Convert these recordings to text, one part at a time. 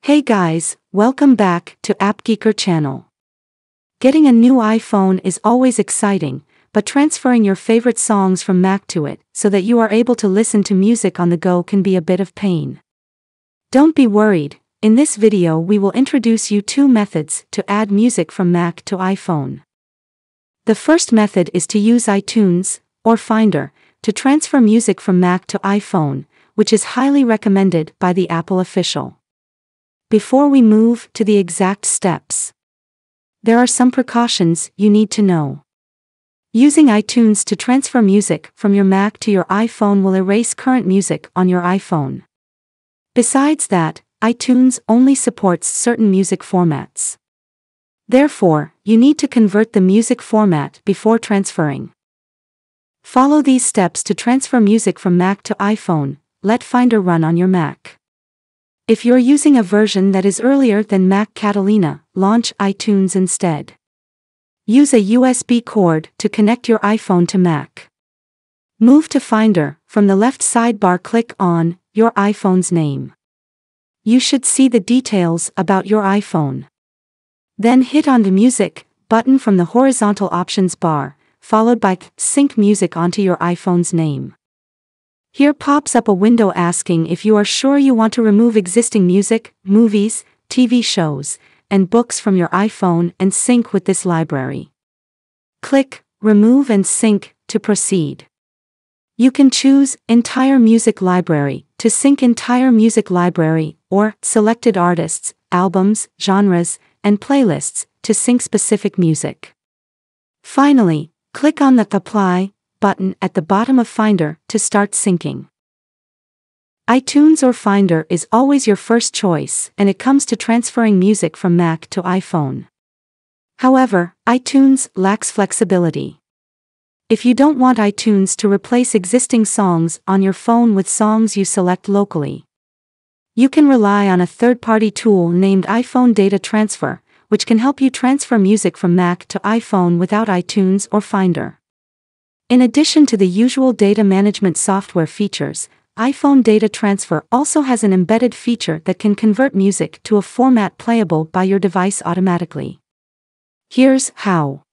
Hey guys, welcome back to AppGeeker channel. Getting a new iPhone is always exciting, but transferring your favorite songs from Mac to it so that you are able to listen to music on the go can be a bit of pain. Don't be worried, in this video we will introduce you two methods to add music from Mac to iPhone. The first method is to use iTunes, or Finder, to transfer music from Mac to iPhone, which is highly recommended by the Apple official. Before we move to the exact steps, there are some precautions you need to know. Using iTunes to transfer music from your Mac to your iPhone will erase current music on your iPhone. Besides that, iTunes only supports certain music formats. Therefore, you need to convert the music format before transferring. Follow these steps to transfer music from Mac to iPhone. Let Finder run on your Mac. If you're using a version that is earlier than Mac Catalina, launch iTunes instead. Use a USB cord to connect your iPhone to Mac. Move to Finder. From the left sidebar, click on your iPhone's name. You should see the details about your iPhone. Then hit on the Music button from the horizontal options bar, followed by Sync Music onto your iPhone's name. Here pops up a window asking if you are sure you want to remove existing music, movies, TV shows, and books from your iPhone and sync with this library. Click Remove and Sync to proceed. You can choose Entire Music Library to sync entire music library, or selected artists, albums, genres, and playlists to sync specific music. Finally, click on the Apply button at the bottom of Finder to start syncing. iTunes or Finder is always your first choice and it comes to transferring music from Mac to iPhone. However, iTunes lacks flexibility. If you don't want iTunes to replace existing songs on your phone with songs you select locally, you can rely on a third-party tool named iPhone Data Transfer, which can help you transfer music from Mac to iPhone without iTunes or Finder. In addition to the usual data management software features, iPhone Data Transfer also has an embedded feature that can convert music to a format playable by your device automatically. Here's how.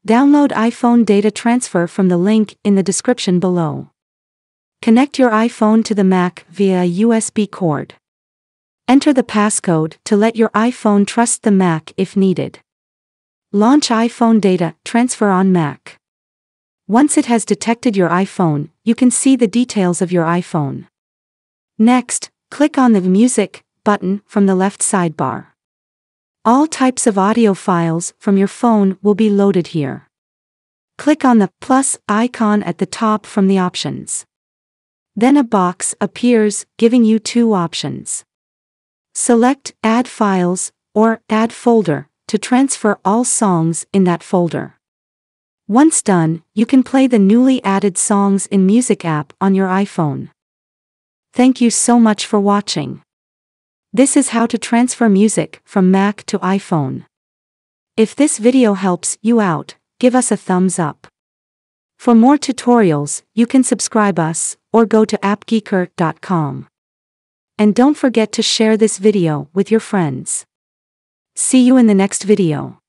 Download iPhone Data Transfer from the link in the description below. Connect your iPhone to the Mac via a USB cord. Enter the passcode to let your iPhone trust the Mac if needed. Launch iPhone Data Transfer on Mac. Once it has detected your iPhone, you can see the details of your iPhone. Next, click on the Music button from the left sidebar. All types of audio files from your phone will be loaded here. Click on the plus icon at the top from the options. Then a box appears giving you two options. Select Add Files or Add Folder to transfer all songs in that folder. Once done, you can play the newly added Songs in Music app on your iPhone. Thank you so much for watching. This is how to transfer music from Mac to iPhone. If this video helps you out, give us a thumbs up. For more tutorials, you can subscribe us or go to appgeeker.com. And don't forget to share this video with your friends. See you in the next video.